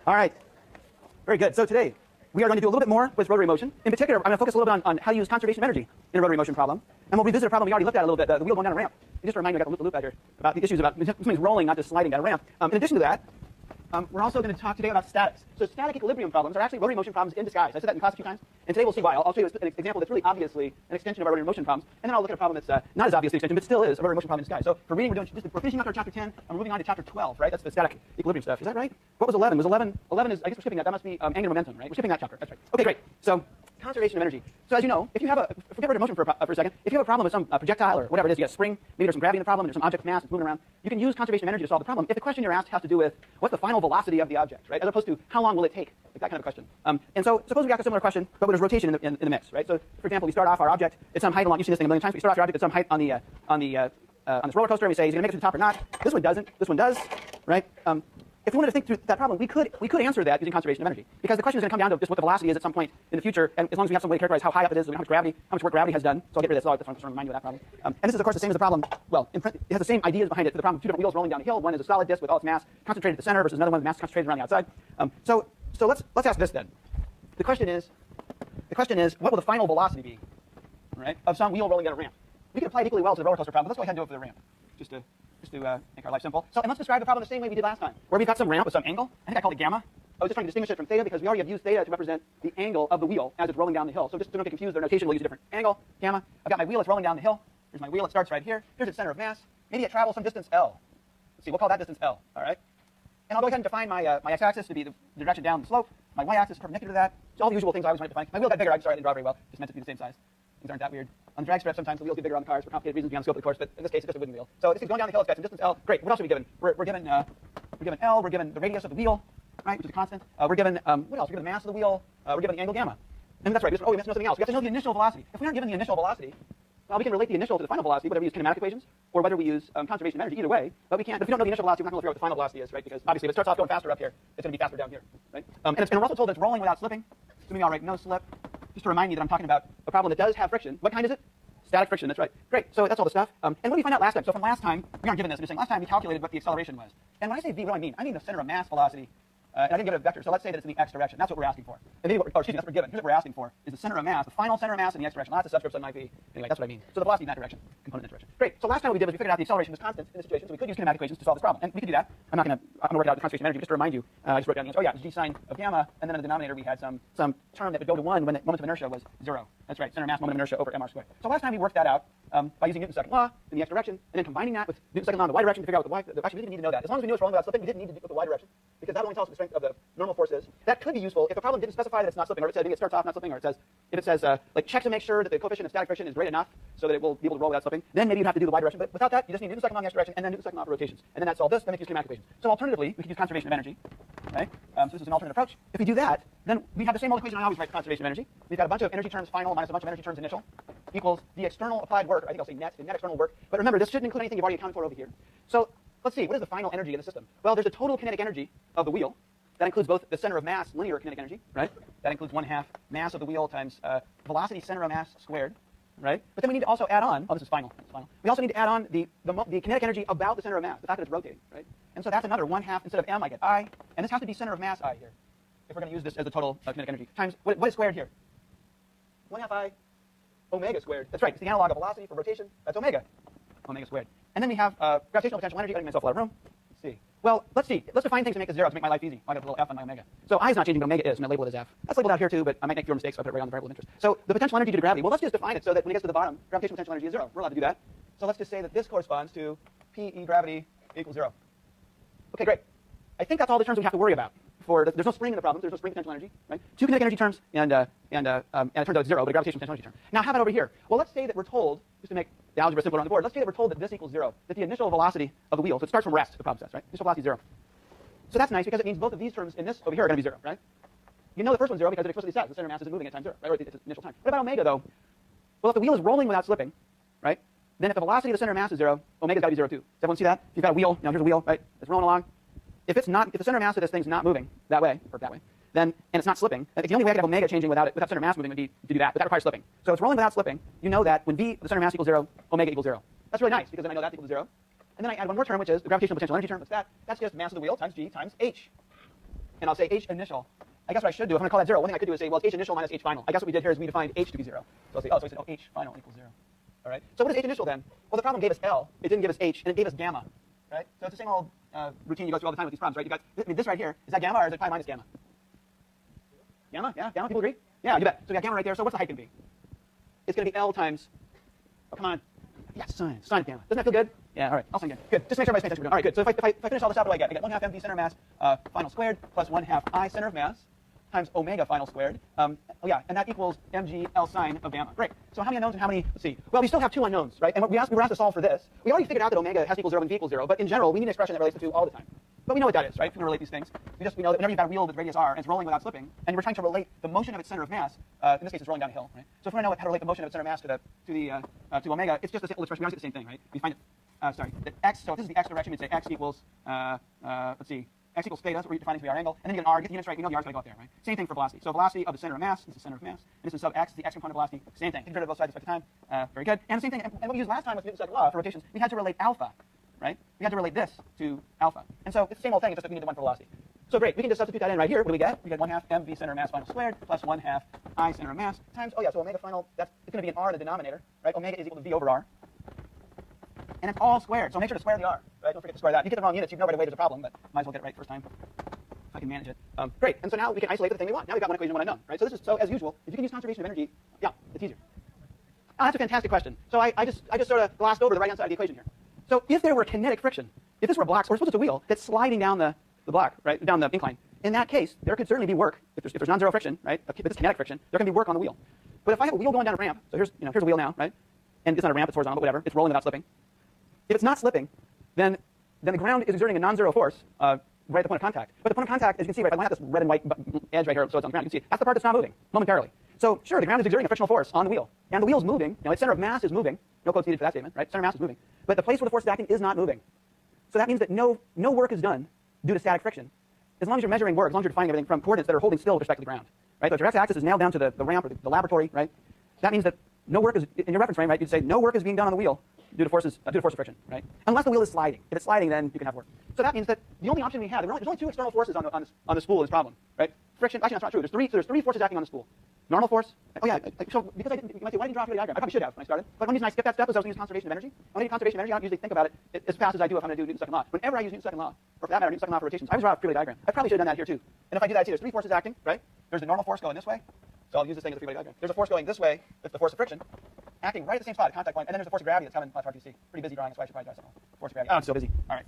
All right. Very good. So today, we are going to do a little bit more with rotary motion. In particular, I'm going to focus a little bit on how to use conservation of energy in a rotary motion problem. And we'll revisit a problem we already looked at a little bit, the wheel going down a ramp. Just to remind you, I got the loop out here, about the issues about something's rolling, not just sliding down a ramp. In addition to that, we're also going to talk today about statics. So static equilibrium problems are actually rotary motion problems in disguise. I said that in class a few times, and today we'll see why. I'll show you an example that's really obviously an extension of our rotary motion problems, and then I'll look at a problem that's not as obviously an extension, but still is a rotary motion problem in disguise. So for reading, we're finishing up our chapter 10, and we're moving on to chapter 12, right? That's the static equilibrium stuff. Is that right? What was 11? Was 11 is, I guess we're skipping that. That must be angular momentum, right? We're skipping that chapter. That's right. Okay, great. So conservation of energy. So as you know, if you have forget rotary motion for a second, if you have a problem with some projectile or whatever it is, you got a spring, maybe there's some gravity in the problem, there's some object mass that's moving around, you can use conservation of energy to solve the problem if the question you're asked has to do with what's the final velocity of the object, right? As opposed to how long will it take, like that kind of question. And so suppose we ask a similar question, but with rotation in the mix, right? So for example, we start off our object at some height along, you've seen this thing a million times, we start off our object at some height on this roller coaster, and we say, is he going to make it to the top or not? This one doesn't, this one does, right? If we wanted to think through that problem, we could answer that using conservation of energy, because the question is going to come down to just what the velocity is at some point in the future, and as long as we have some way to characterize how high up it is, how much work gravity has done. So I'll get rid of this. So I just want to remind you of that problem. And this is of course the same as the problem. Well, it has the same ideas behind it. For the problem, two different wheels rolling down a hill. One is a solid disk with all its mass concentrated at the center, versus another one with mass concentrated around the outside. So let's ask this then. The question is, what will the final velocity be, right, of some wheel rolling down a ramp? We could apply it equally well to the roller coaster problem, but let's go ahead and do it for the ramp, just to make our life simple. So, and let's describe the problem the same way we did last time, where we've got some ramp with some angle. I think I called it gamma. I was just trying to distinguish it from theta because we already have used theta to represent the angle of the wheel as it's rolling down the hill. So just to not get confused, their notation will use a different angle, gamma. I've got my wheel, it's rolling down the hill. Here's my wheel, it starts right here. Here's its center of mass. Maybe it travels some distance L. Let's see, we'll call that distance L, all right? And I'll go ahead and define my x-axis to be the direction down the slope. My y-axis is perpendicular to that. So all the usual things I always want to define. My wheel got bigger. I'm sorry, I didn't draw very well. Just meant it to be the same size. Things aren't that weird. On the drag strip, sometimes the wheels get bigger on the cars for complicated reasons beyond the scope of the course, but in this case, it's just a wooden wheel. So this is going down the hill, it's got some distance L. Great. What else are we given? We're given L, we're given the radius of the wheel, right, which is a constant. We're given, what else? We're given the mass of the wheel. We're given the angle gamma. And that's right. We missed something else. We have to know the initial velocity. If we aren't given the initial velocity, well, we can relate the initial to the final velocity, whether we use kinematic equations or whether we use conservation of energy, either way. But we can't, if we don't know the initial velocity, we're not going to figure out what the final velocity is, right? Because obviously if it starts off going faster up here, it's going to be faster down here, right? And we're also told that it's rolling without slipping. So maybe I'll write no slip, just to remind you that I'm talking about a problem that does have friction. What kind is it? Static friction, that's right. Great, so that's all the stuff. And what did we find out last time? So from last time, we aren't given this. I'm just saying last time we calculated what the acceleration was. And when I say v, what do I mean? I mean the center of mass velocity. And I didn't give it a vector, so let's say that it's in the x direction. That's what we're asking for. And maybe excuse me, that's what we're given. Here's what we're asking for, is the center of mass, the final center of mass in the x direction. Lots of subscripts on my v. Anyway, that's what I mean. So the velocity in that direction, component in that direction. Great, so last time what we did was we figured out the acceleration was constant in this situation, so we could use kinematic equations to solve this problem. And we could do that. I'm going to work it out with the conservation of energy, but just to remind you, I just wrote down the answer. Oh yeah, it's g sine of gamma, and then in the denominator we had some term that would go to 1 when the moment of inertia was 0. That's right, center of mass, moment of inertia over mr squared. So last time we worked that out by using Newton's second law in the x direction, and then combining that with Newton's second law in the y direction to figure out what the y, actually we didn't need to know that. As long as we knew it's rolling without slipping, we didn't need to do it with the y direction, because that only tells us the strength of the normal force is. That could be useful if the problem didn't specify that it's not slipping, or if it says maybe it starts off not slipping, or if it says like check to make sure that the coefficient of static friction is great enough so that it will be able to roll without slipping, then maybe you'd have to do the y direction. But without that, you just need Newton's second law in the x direction and then Newton's second law for rotations. And then that solves this, then we can use kinematic equations. So alternatively, we could use conservation of energy. Okay? So this is an alternate approach. If we do that, then we have the same old equation I always write for conservation of energy. We've got a bunch of energy terms final minus a bunch of energy terms initial equals the external applied work. I think I'll say net external work. But remember, this shouldn't include anything you've already accounted for over here. So let's see, what is the final energy in the system? Well, there's a total kinetic energy of the wheel. That includes both the center of mass, linear kinetic energy, right? That includes 1/2 mass of the wheel times velocity center of mass squared, right? But then we need to also add on, oh, this is final. We also need to add on the kinetic energy about the center of mass, the fact that it's rotating, right? And so that's another 1/2, instead of m, I get I, and this has to be center of mass I here, if we're going to use this as the total kinetic energy, times, what is squared here? 1/2 I omega squared. That's right, it's the analog of velocity for rotation, that's omega squared. And then we have gravitational potential energy, getting myself a lot of room. Let's see. Well, let's define things to make it 0 to make my life easy. I got a little f on my omega. So I is not changing, but omega is. I'm going to label it as f. That's labeled out here too, but I might make fewer mistakes, so I put it right on the variable of interest. So the potential energy due to gravity, well, let's just define it so that when it gets to the bottom, gravitational potential energy is 0. We're allowed to do that. So let's just say that this corresponds to PE gravity equals 0. Okay, great. I think that's all the terms we have to worry about. There's no spring in the problem. There's no spring potential energy, right? 2 kinetic energy terms, and it turns out it's 0, but a gravitational potential energy term. Now, how about over here? Well, let's say that we're told, just to make the algebra simpler on the board, let's say that we're told that this equals 0, that the initial velocity of the wheel, so it starts from rest, the problem says, right? Initial velocity is 0. So that's nice because it means both of these terms in this over here are going to be 0, right? You know the first one's 0 because it explicitly says the center of mass isn't moving at time 0, right? Or its initial time. What about omega, though? Well, if the wheel is rolling without slipping, right, then if the velocity of the center of mass is 0, omega's got to be 0 too. Does everyone see that? If you've got a wheel, here's a wheel, right? It's rolling along. If the center of mass of this thing's not moving that way, or that way, then, and it's not slipping, the only way I could have omega changing without center mass moving would be to do that, but that requires slipping. So it's rolling without slipping. You know that when v, the center of mass equals 0, omega equals 0. That's really nice because then I know that equals 0. And then I add one more term, which is the gravitational potential energy term. What's that? That's just mass of the wheel times g times h. and I'll say h initial, I guess what I should do, if I'm going to call that 0, one thing I could do is say, well, it's h initial minus h final. I guess what we did here is we defined h to be 0. So I'll say, oh, so we said, oh, h final equals 0. All right. So what is h initial then? Well, the problem gave us L. It didn't give us h, and it gave us gamma. Right? So it's the same old routine you go through all the time with these problems, right? You got, I mean, this right here, is that gamma or is it pi minus gamma? Gamma? Yeah? Gamma? People agree? Yeah, you bet. So we got gamma right there. So what's the height going to be? It's going to be L times, oh, come on. Yes, sine of gamma. Doesn't that feel good? Yeah, all right. I'll sign again. Good. Just make sure everybody's paying attention. All right, good. So if I finish all this out, what do I get? I get 1/2 mv center of mass final squared plus 1/2 I center of mass times omega final squared. Oh yeah, and that equals mg L sine of gamma. Great. So how many unknowns and how many, let's see. Well, we still have 2 unknowns, right? And we were asked to solve for this. We already figured out that omega has to equal 0 and v equals 0, but in general, we need an expression that relates to 2 all the time. But we know what that is, right? We can relate these things. We know that whenever you've got a wheel with radius r and it's rolling without slipping, and we're trying to relate the motion of its center of mass, in this case it's rolling down a hill, right? So if we want to know how to relate the motion of its center of mass to omega, it's just a simple expression. We always get the same thing, right? We find it, the x, so if this is the x direction, we'd say x equals, let's see, x equals theta, that's what we're defining to be our angle, and then you get an r, get the units right, we know the r's going to go up there, right? Same thing for velocity. So velocity of the center of mass is the center of mass, and this is sub x, the x component of velocity, same thing. Take derivative of both sides at the time, very good. And the same thing, and what we used last time was Newton's second law for rotations, we had to relate alpha, right? We had to relate this to alpha. And so it's the same old thing, it's just that we need the one for velocity. So great, we can just substitute that in right here. What do we get? We get 1/2 mv center of mass final squared plus 1/2 I center of mass times, oh yeah, so omega final, it's going to be an r in the denominator, right? Omega is equal to v over r. And it's all squared, so make sure to square the r, right? Don't forget to square that. If you get the wrong units, you know right away there's a problem, but might as well get it right first time. If I can manage it. Great, and so now we can isolate the thing we want. Now we've got one equation, one unknown, right? So this is, so as usual, if you can use conservation of energy, yeah, it's easier. Oh, that's a fantastic question. So I just sort of glossed over the right-hand side of the equation here. So if there were kinetic friction, if this were a block, or suppose it's a wheel that's sliding down the block, right, down the incline, in that case, there could certainly be work. If there's non-zero friction, right, if it's kinetic friction, there can be work on the wheel. But if I have a wheel going down a ramp, so here's a wheel now, right, and it's not a ramp, it's horizontal, but whatever, it's rolling without slipping. If it's not slipping, then the ground is exerting a non-zero force right at the point of contact. But the point of contact, as you can see, right, if I line up this red and white edge right here, so it's on the ground, you can see that's the part that's not moving momentarily. So sure, the ground is exerting a frictional force on the wheel, and the wheel's moving. Its center of mass is moving. No quotes needed for that statement, right? Center of mass is moving, but the place where the force is acting is not moving. So that means that no work is done due to static friction, as long as you're measuring work, as long as you're defining everything from coordinates that are holding still with respect to the ground, right? So if your x-axis is nailed down to the ramp or the laboratory, right? That means that no work is in your reference frame, right? You'd say no work is being done on the wheel due to force of friction, right? Unless the wheel is sliding. If it's sliding, then you can have work. So that means that the only option we have, there's only 2 external forces on the spool in this problem, right? Friction. Actually, that's not true. There's 3 forces acting on the spool. Normal force. Oh yeah. So because you might say, why didn't you draw a diagram? I probably should have when I started. But one reason I skipped that step is I was going to use conservation of energy. When I do conservation of energy, I don't usually think about it as fast as I do if I'm going to do Newton's second law. Whenever I use Newton's second law, or for that matter, Newton's second law for rotations, I always draw a free diagram. I probably should have done that here too. And if I do that, I see there's 3 forces acting, right? There's the normal force going this way. So I'll use this thing as a free diagram. There's a force going this way, that's the force of friction, acting right at the same spot at contact point. And then there's the force of gravity that's coming. It's hard to see. Pretty busy drawing, that's why I should probably draw something. Force of gravity. Oh, I'm so busy. All right.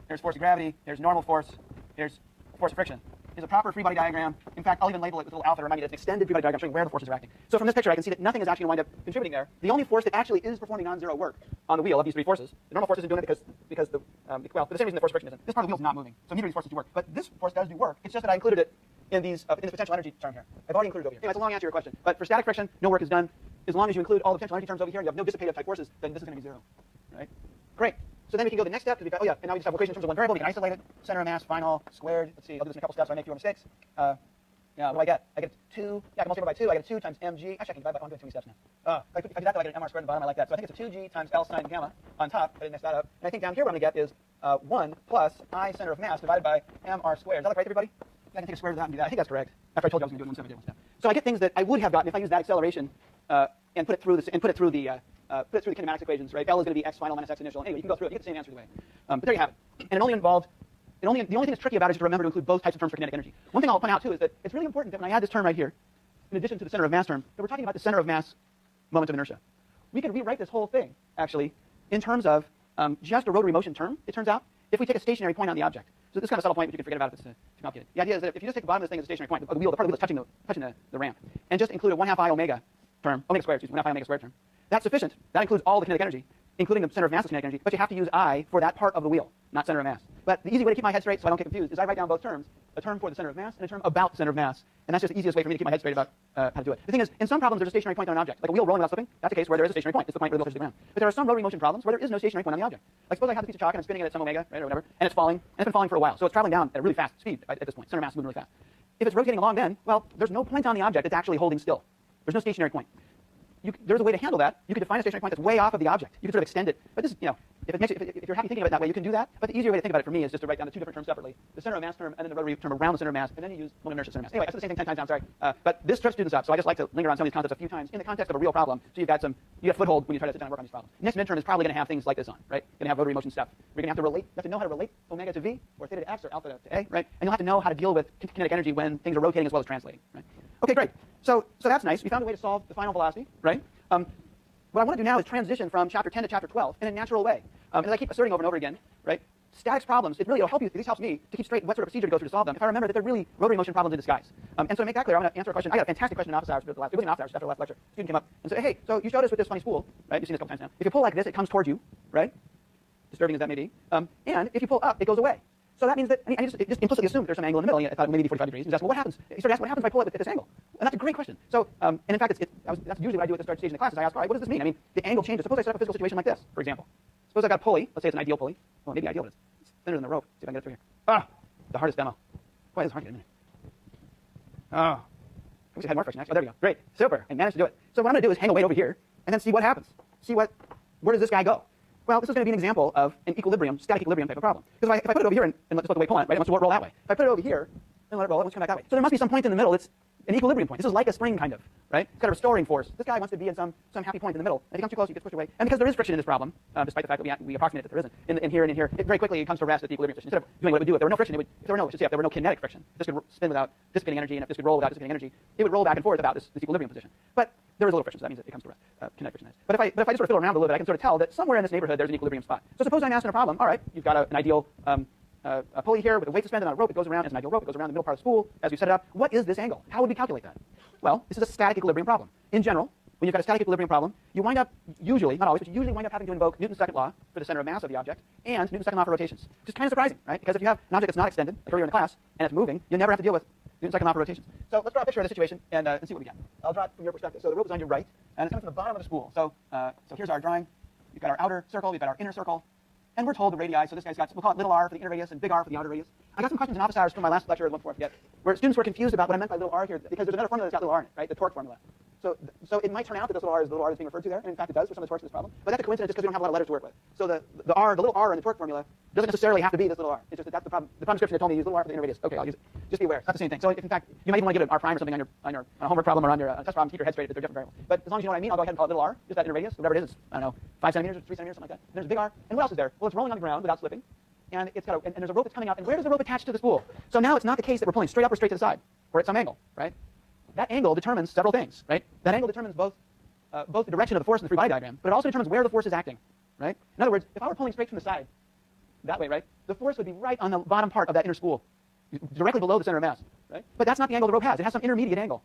There's force of gravity. There's normal force. There's force of friction. Is a proper free body diagram. In fact, I'll even label it with a little alpha to remind me that it's an extended free body diagram showing where the forces are acting. So from this picture, I can see that nothing is actually going to wind up contributing there. The only force that actually is performing non-zero work on the wheel of these 3 forces, the normal force isn't doing it because for the same reason the force of friction isn't. This part of the wheel is not moving, so neither of these forces do work. But this force does do work. It's just that I included it in this potential energy term here. I've already included it over here. Anyway, that's a long answer to your question. But for static friction, no work is done. As long as you include all the potential energy terms over here, you have no dissipative type forces, then this is going to be 0, right? Great. So then we can go to the next step, because we've got, oh yeah, and now we just have equation in terms of one variable. We can isolate it. Center of mass, final, squared. Let's see, I'll do this in a couple steps so I make fewer mistakes. Yeah, what do I get? I get 2, yeah, I can multiply by 2. I get 2 times mg. Actually, I can divide by 1, I'm doing 2 steps now. If I do that, I get an mr squared on the bottom. I like that. So I think it's a 2g times L sine gamma on top. I didn't mess that up. And I think down here what I'm going to get is 1 plus I center of mass divided by mr squared. Does that look right to everybody? I can take a square root of that and do that. I think that's correct. After I told you I was going to do it in one step, I did one step. So I get things that I would have gotten if I used that acceleration and put it through the kinematics equations, right? L is going to be x final minus x initial. Anyway, you can go through it. You get the same answer either way. But there you have it. And it only involved. The only thing that's tricky about it is to remember to include both types of terms for kinetic energy. One thing I'll point out too is that it's really important that when I add this term right here, in addition to the center of mass term, that we're talking about the center of mass moment of inertia. We can rewrite this whole thing actually in terms of just a rotary motion term. It turns out if we take a stationary point on the object. So this is kind of a subtle point, but you can forget about it if it's too complicated. The idea is that if you just take the bottom of this thing as a stationary point, the wheel, the part of the wheel that's touching the ramp, and just include a 1/2 I omega term, omega squared, 1/2 I omega squared term, that's sufficient. That includes all the kinetic energy, including the center of mass kinetic energy, but you have to use I for that part of the wheel, not center of mass. But the easy way to keep my head straight so I don't get confused is I write down both terms, a term for the center of mass and a term about the center of mass. And that's just the easiest way for me to keep my head straight about how to do it. The thing is, in some problems there's a stationary point on an object, like a wheel rolling without slipping. That's a case where there is a stationary point. It's the point where the wheel touches the ground. But there are some rotary motion problems where there is no stationary point on the object. Like suppose I have a piece of chalk and I'm spinning it at some omega, right, or whatever, and it's falling, and it's been falling for a while. So it's traveling down at a really fast speed at this point. Center of mass is moving really fast. If it's rotating along then, well, there's no point on the object that's actually holding still. There's no stationary point. there's a way to handle that. You could define a stationary point that's way off of the object. You could sort of extend it. But this, if you're happy thinking of it that way, you can do that. But the easier way to think about it for me is just to write down the two different terms separately: the center of mass term and then the rotary term around the center of mass, and then you use moment of inertia center of mass. Anyway, I said the same thing 10 times. I'm sorry, but this trips students up. So I just like to linger on some of these concepts a few times in the context of a real problem. So you got foothold when you try to sit down and work on these problems. Next midterm is probably going to have things like this on, right? Going to have rotary motion stuff. We're going to have to relate. You have to know how to relate omega to v, or theta to x, or alpha to a, right? And you'll have to know how to deal with kinetic energy when things are rotating as well as translating, right? Okay, great. So that's nice. We found a way to solve the final velocity, right? What I want to do now is transition from chapter 10 to chapter 12 in a natural way. As I keep asserting over and over again, right? Statics problems, it'll help you, at least helps me to keep straight what sort of procedure to go through to solve them if I remember that they're really rotary motion problems in disguise. And so to make that clear, I'm going to answer a question. I got a fantastic question in office hours. It was in office hours after the last lecture. A student came up and said, hey, so you showed us with this funny spool, right? You've seen this a couple times now. If you pull like this, it comes towards you, right? Disturbing as that may be. And if you pull up, it goes away. So that means that, I just implicitly assumed that there's some angle in the middle. I thought maybe 45 degrees. He was asking, well, what happens? He started asking, what happens if I pull it at this angle? And that's a great question. So, and in fact, that's usually what I do at the start stage in the class is I ask, all right, what does this mean? I mean, the angle changes. Suppose I set up a physical situation like this, for example. Suppose I've got a pulley. Let's say it's an ideal pulley. Well, maybe ideal, but it's thinner than the rope. See if I can get it through here. Ah, the hardest demo. Boy, this is hard to get in a minute. Oh, I wish I had more friction, actually. Oh, there we go. Great. Super. I managed to do it. So what I'm going to do is hang a weight over here and then see what happens. Where does this guy go? Well, this is going to be an example of an equilibrium, static equilibrium type of problem. Because if I put it over here and just let the weight pull on it, right, it wants to roll that way. If I put it over here and let it roll, it wants to come back that way. So there must be some point in the middle that's an equilibrium point. This is like a spring, kind of, right? It's got a restoring force. This guy wants to be in some happy point in the middle. If he comes too close, he gets pushed away. And because there is friction in this problem, despite the fact that we approximate that there isn't, in here and in here, it very quickly comes to rest at the equilibrium position. Instead of doing what it would do if there were no friction, if there were no kinetic friction, this could spin without dissipating energy, and if this could roll without dissipating energy, it would roll back and forth about this equilibrium position. But there is a little friction, so that means it comes to rest. Kinetic friction is. But if I just sort of fiddle around a little bit, I can sort of tell that somewhere in this neighborhood there's an equilibrium spot. So suppose I'm asking a problem. All right, you've got an ideal a pulley here with a weight suspended on a rope. It goes around as an ideal rope. It goes around the middle part of the spool as we set it up. What is this angle? How would we calculate that? Well, this is a static equilibrium problem. In general, when you've got a static equilibrium problem, you wind up usually, not always, but you usually wind up having to invoke Newton's second law for the center of mass of the object and Newton's second law for rotations, which is kind of surprising, right? Because if you have an object that's not extended, like earlier in the class, and it's moving, you never have to deal with Newton's second law for rotations. So let's draw a picture of the situation and see what we get. I'll draw it from your perspective. So the rope is on your right, and it's coming from the bottom of the spool. So here's our drawing. We've got our outer circle. We've got our inner circle. And we're told the radii, so this guy's got, we'll call it little r for the inner radius and big R for the outer radius. I got some questions in office hours from my last lecture, the one before I forget, where students were confused about what I meant by little r here, because there's another formula that's got little r in it, right? The torque formula. So it might turn out that this little r is the little r that's being referred to there, and in fact it does for some of the torques in this problem. But that's a coincidence just because we don't have a lot of letters to work with. So the little r in the torque formula doesn't necessarily have to be this little r. It's just that's the problem. The problem description that told me to use little r for the inner radius. Okay, I'll use it. Just be aware. It's not the same thing. So if in fact you might even want to give it r prime or something on your homework problem or on your test problem, keep your head straight that they're different variables. But as long as you know what I mean, I'll go ahead and call it little r, just that inner radius, whatever it is. It's, I don't know, 5 centimeters or 3 centimeters, something like that. And there's a big R. And what else is there? Well, it's rolling on the ground without slipping. And it's got and there's a rope that's coming out. And where does the rope attach to the spool? So now it's not the case that we're pulling straight up or straight to the side, or at some angle, right? That angle determines several things, right? That angle determines both the direction of the force in the free body diagram, but it also determines where the force is acting, right? In other words, if I were pulling straight from the side, that way, right, the force would be right on the bottom part of that inner spool, directly below the center of mass, right? But that's not the angle the rope has. It has some intermediate angle.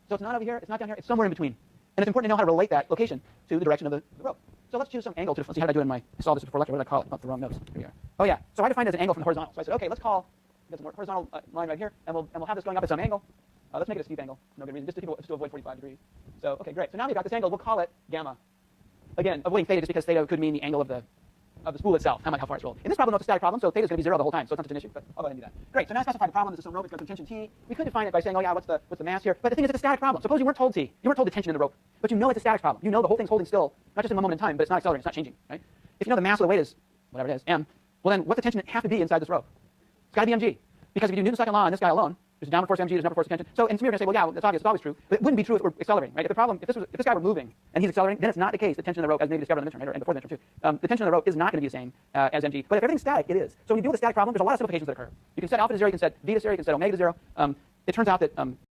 So it's not over here, it's not down here, it's somewhere in between. And it's important to know how to relate that location to the direction of the rope. So let's choose some angle to, let's see how did I do in I saw this before lecture, what did I call it? Oh, the wrong notes. Here we are. Oh yeah, so I defined it as an angle from the horizontal. So I said, okay, let's call, get some more horizontal line right here, and we'll have this going up at some angle. Let's make it a steep angle, no good reason, just to avoid 45 degrees. So, okay, great. So now we've got this angle, we'll call it gamma. Again, avoiding theta just because theta could mean the angle of the spool itself, how far it's rolled. In this problem, it's a static problem, so theta is going to be 0 the whole time, so it's not such an issue, but I'll go ahead and do that. Great, so now I specify the problem. This is some rope, it's got some tension T. We could define it by saying, oh yeah, what's the mass here? But the thing is, it's a static problem. Suppose you weren't told T, you weren't told the tension in the rope, but you know it's a static problem. You know the whole thing's holding still, not just in one moment in time, but it's not accelerating, it's not changing, right? If you know the mass of the weight is, whatever it is, m, well then what's the tension have to be inside this rope? It's got to be mg, because if you do Newton's second law on this guy alone, there's a downward force mg, there's an upward force of tension. So, and some of you are going to say, well, yeah, that's obvious, it's always true, but it wouldn't be true if we're accelerating, right? If this guy were moving and he's accelerating, then it's not the case. The tension of the rope, as maybe discovered in the midterm, right, and before the midterm too, the tension of the rope is not going to be the same as mg. But if everything's static, it is. So when you deal with a static problem, there's a lot of simplifications that occur. You can set alpha to 0, you can set v to 0, you can set omega to 0. It turns out that